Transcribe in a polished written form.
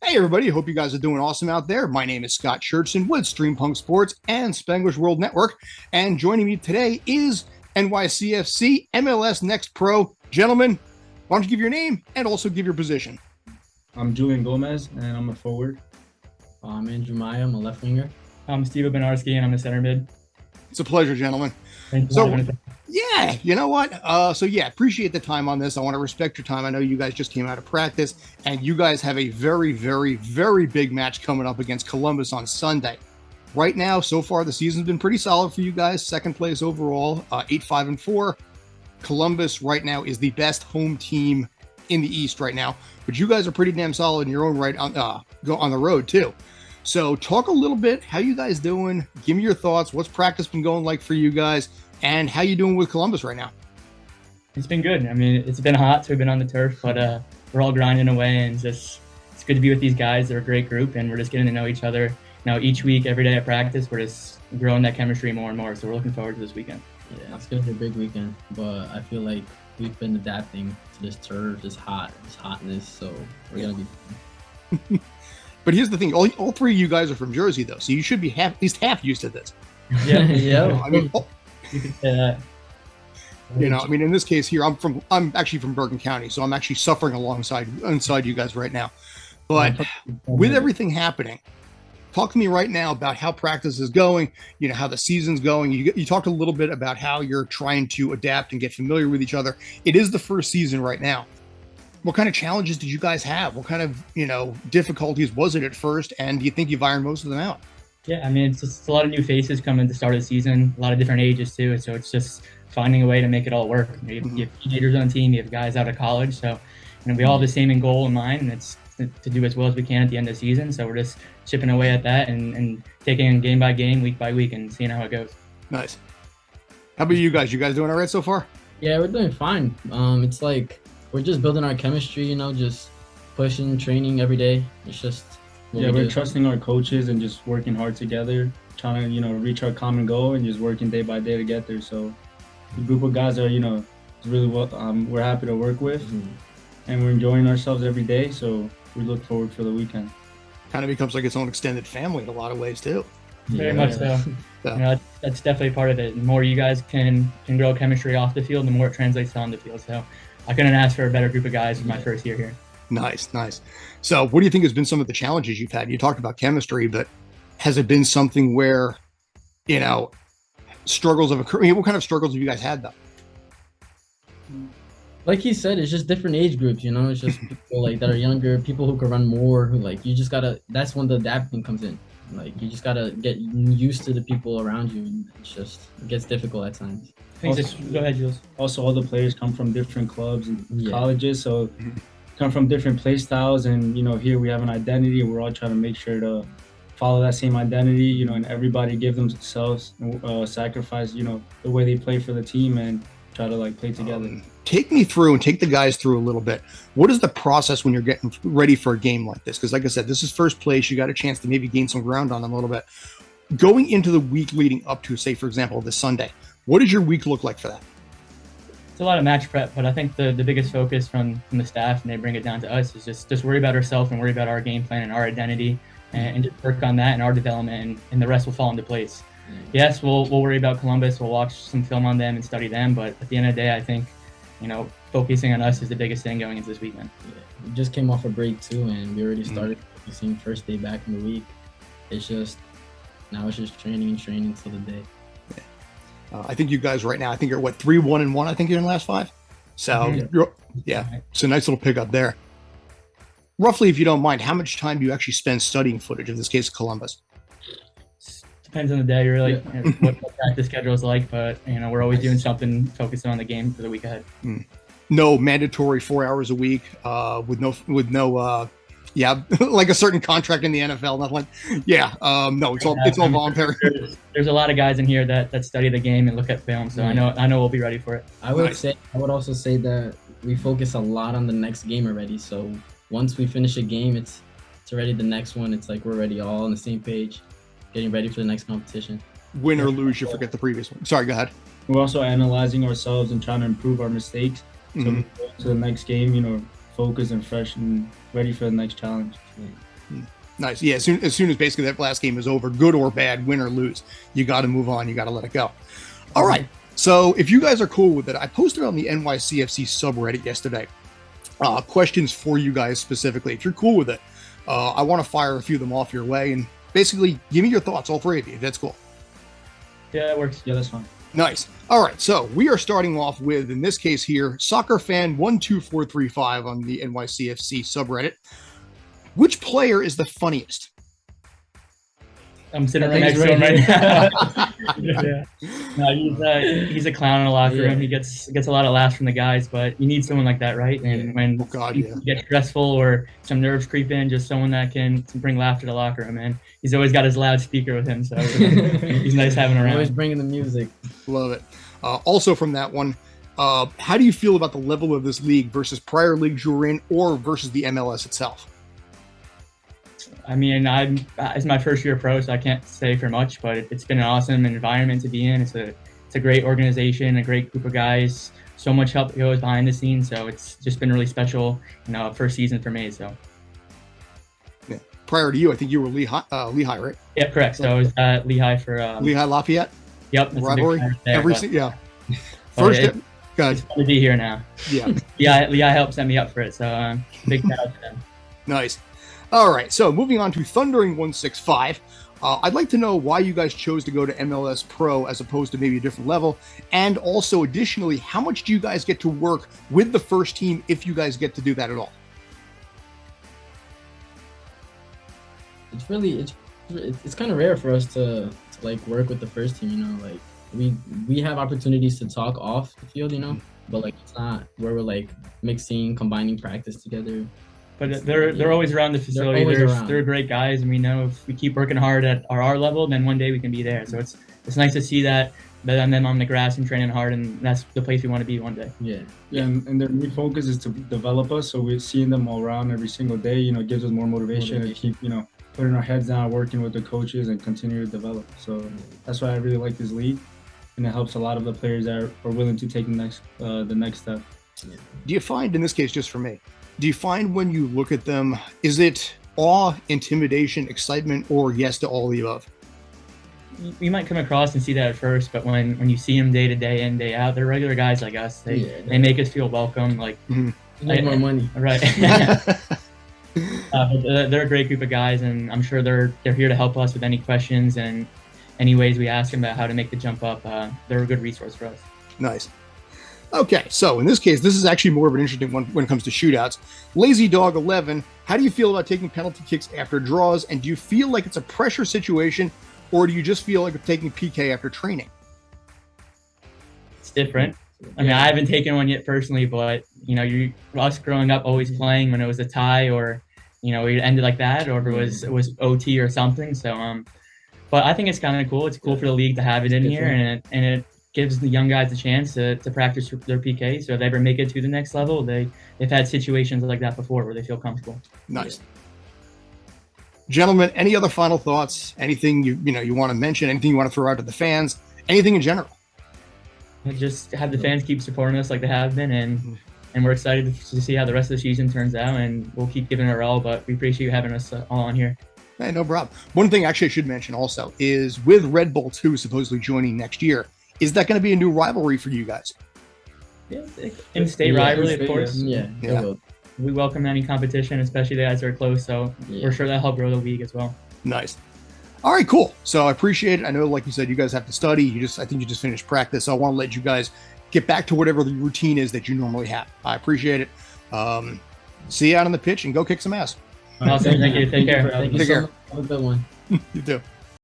Hey everybody, hope you guys are doing awesome out there. My name is Scott Schertzen with Streampunk Sports and Spanglish World Network, and joining me today is NYCFC MLS Next Pro. Gentlemen, why don't you give your name and also give your position? I'm Julian Gomez, and I'm a forward. I'm Maia, I'm a left winger. I'm Steven Bednarsky, and I'm a center mid. It's a pleasure, gentlemen. Thank you. So, yeah, you know what? Appreciate the time on this. I want to respect your time. I know you guys just came out of practice, and you guys have a very, very, very big match coming up against Columbus on Sunday. Right now, so far, the season's been pretty solid for you guys. Second place overall, 8-5-4. Columbus right now is the best home team in the East right now, but you guys are pretty damn solid in your own right on the road too. So talk a little bit, how you guys doing? Give me your thoughts. What's practice been going like for you guys? And how you doing with Columbus right now? It's been good. I mean, it's been hot, so we've been on the turf, but we're all grinding away, and it's good to be with these guys. They're a great group, and we're just getting to know each other. Now, each week, every day at practice, we're just growing that chemistry more and more, so we're looking forward to this weekend. Yeah, it's going to be a big weekend, but I feel like we've been adapting to this turf, this hotness, so we're going to be But here's the thing, all three of you guys are from Jersey, though, so you should be at least half used to this. Yeah, yeah. I mean, you could say that. In this case here, I'm actually from Bergen County, so I'm actually suffering alongside you guys right now. But with everything happening, talk to me right now about how practice is going, how the season's going. You talked a little bit about how you're trying to adapt and get familiar with each other. It is the first season right now. What kind of challenges did you guys have? What kind of, difficulties was it at first? And do you think you've ironed most of them out? Yeah, I mean, it's just a lot of new faces coming to start of the season, a lot of different ages too. So it's just finding a way to make it all work. You have teenagers on the team, you have guys out of college. So we all have the same goal in mind, and it's to do as well as we can at the end of the season. So we're just chipping away at that and taking it game by game, week by week, and seeing how it goes. Nice. How about you guys? You guys doing all right so far? Yeah, we're doing fine. It's like we're just building our chemistry, just pushing, training every day. It's just we're trusting our coaches and just working hard together, trying to reach our common goal and just working day by day to get there. So the group of guys are it's really what we're happy to work with, and we're enjoying ourselves every day. So we look forward for the weekend. Kind of becomes like its own extended family in a lot of ways too. Very much so. That's definitely part of it. The more you guys can grow chemistry off the field, the more it translates on the field. So I couldn't ask for a better group of guys for my first year here. Nice. So what do you think has been some of the challenges you've had? You talked about chemistry, but has it been something where, struggles have occurred? What kind of struggles have you guys had though? Like he said, it's just different age groups, It's just people that are younger, people who can run more, who you just gotta, that's when the adapting comes in. You just gotta get used to the people around you, and it gets difficult at times. Go ahead, Jules. Also, all the players come from different clubs and colleges, so come from different play styles, and here we have an identity. We're all trying to make sure to follow that same identity, and everybody give themselves sacrifice, the way they play for the team and try to play together. Take me through and take the guys through a little bit. What is the process when you're getting ready for a game like this? Because like I said, this is first place. You got a chance to maybe gain some ground on them a little bit. Going into the week leading up to, say, for example, this Sunday, what does your week look like for that? It's a lot of match prep, but I think the biggest focus from the staff, and they bring it down to us, is just worry about ourselves and worry about our game plan and our identity, and just work on that and our development, and the rest will fall into place. Yes, we'll worry about Columbus. We'll watch some film on them and study them, but at the end of the day, I think focusing on us is the biggest thing going into this weekend. Yeah, we just came off a break too, and we already started focusing first day back in the week. It's just training till the day. I think you guys right now, I think you're 3-1-1. I think you're in the last 5. So it's a nice little pickup there. Roughly, if you don't mind, how much time do you actually spend studying footage, in this case, Columbus? Depends on the day, really, what the practice schedule is like, but we're always doing something focusing on the game for the week ahead. No mandatory 4 hours a week, with no like a certain contract in the NFL. Nothing. No, it's all voluntary. There's a lot of guys in here that study the game and look at film, so I know we'll be ready for it. I would also say that we focus a lot on the next game already. So once we finish a game, it's already the next one. It's like we're already all on the same page, getting ready for the next competition. Win or lose, you forget the previous one. Sorry, go ahead. We're also analyzing ourselves and trying to improve our mistakes. So we go to the next game, focused and fresh and ready for the next challenge. Nice. Yeah, as soon as basically that last game is over, good or bad, win or lose, you got to move on. You got to let it go. All right. So if you guys are cool with it, I posted on the NYCFC subreddit yesterday questions for you guys specifically. If you're cool with it, I want to fire a few of them off your way and basically give me your thoughts, all three of you, if that's cool. Yeah, that works. Yeah, that's fine. Nice. All right. So we are starting off with, in this case here, Soccer Fan 12435 on the NYCFC subreddit. Which player is the funniest? I'm sitting right next to him right now. Yeah. No, he's a clown in the locker room. He gets a lot of laughs from the guys, but you need someone like that, right? And when you get stressful or some nerves creep in, just someone that can bring laughter to the locker room. And he's always got his loudspeaker with him, so he's nice having around. Always bringing the music. Love it. Also from that one, how do you feel about the level of this league versus prior leagues you were in or versus the MLS itself? I mean, it's my first year pro, so I can't say for much, but it's been an awesome environment to be in. It's a great organization, a great group of guys. So much help goes behind the scenes, so it's just been really special. First season for me. So. Yeah. Prior to you, I think you were Lehigh, right? Yeah, correct. So I was at Lehigh for Lehigh Lafayette. Yep. Rivalry. Yeah. First. It's fun to be here now. Yeah. Lehigh helped set me up for it, so big shout out to them. Nice. All right, so moving on to Thundering 165. I'd like to know why you guys chose to go to MLS Pro as opposed to maybe a different level, and also additionally, how much do you guys get to work with the first team if you guys get to do that at all? It's kind of rare for us to like work with the first team. Like we have opportunities to talk off the field, but like it's not where we're like mixing, combining practice together. But they're always around the facility. They're great guys, and we know if we keep working hard at our level, then one day we can be there. So it's nice to see that them on the grass and training hard, and that's the place we want to be one day. Yeah, and their main focus is to develop us. So we're seeing them all around every single day. Gives us more motivation to keep putting our heads down, working with the coaches, and continue to develop. So that's why I really like this league, and it helps a lot of the players that are willing to take the next step. Yeah. Do you find, in this case, just for me, do you find when you look at them, is it awe, intimidation, excitement, or yes to all the above? You might come across and see that at first, but when you see them day to day in, day out, they're regular guys like us. They make us feel welcome. Like, make more money, right? But they're a great group of guys, and I'm sure they're here to help us with any questions and any ways we ask them about how to make the jump up. They're a good resource for us. Nice. Okay, so in this case, this is actually more of an interesting one when it comes to shootouts. Lazy Dog 11, how do you feel about taking penalty kicks after draws? And do you feel like it's a pressure situation, or do you just feel like taking PK after training? It's different. I mean, I haven't taken one yet personally, but us growing up always playing when it was a tie, or it ended like that, or if it was OT or something. So, but I think it's kind of cool. It's cool for the league to have it in here, and it gives the young guys a chance to practice their PK. So if they ever make it to the next level, they've had situations like that before where they feel comfortable. Nice. Gentlemen, any other final thoughts? Anything you want to mention? Anything you want to throw out to the fans? Anything in general? Just have the fans keep supporting us like they have been, and we're excited to see how the rest of the season turns out, and we'll keep giving it our all, but we appreciate you having us all on here. Hey, no problem. One thing actually I should mention also is with Red Bull 2 supposedly joining next year, is that going to be a new rivalry for you guys? Yeah, in-state rivalry, of course. Yeah. We welcome any competition, especially the guys that are close, so we're sure that'll help grow the league as well. Nice. All right, cool. So I appreciate it. I know, like you said, you guys have to study. I think you just finished practice, so I want to let you guys get back to whatever the routine is that you normally have. I appreciate it. See you out on the pitch and go kick some ass. Awesome. Thank you. Take care. Thank you so much. Have a good one. You too.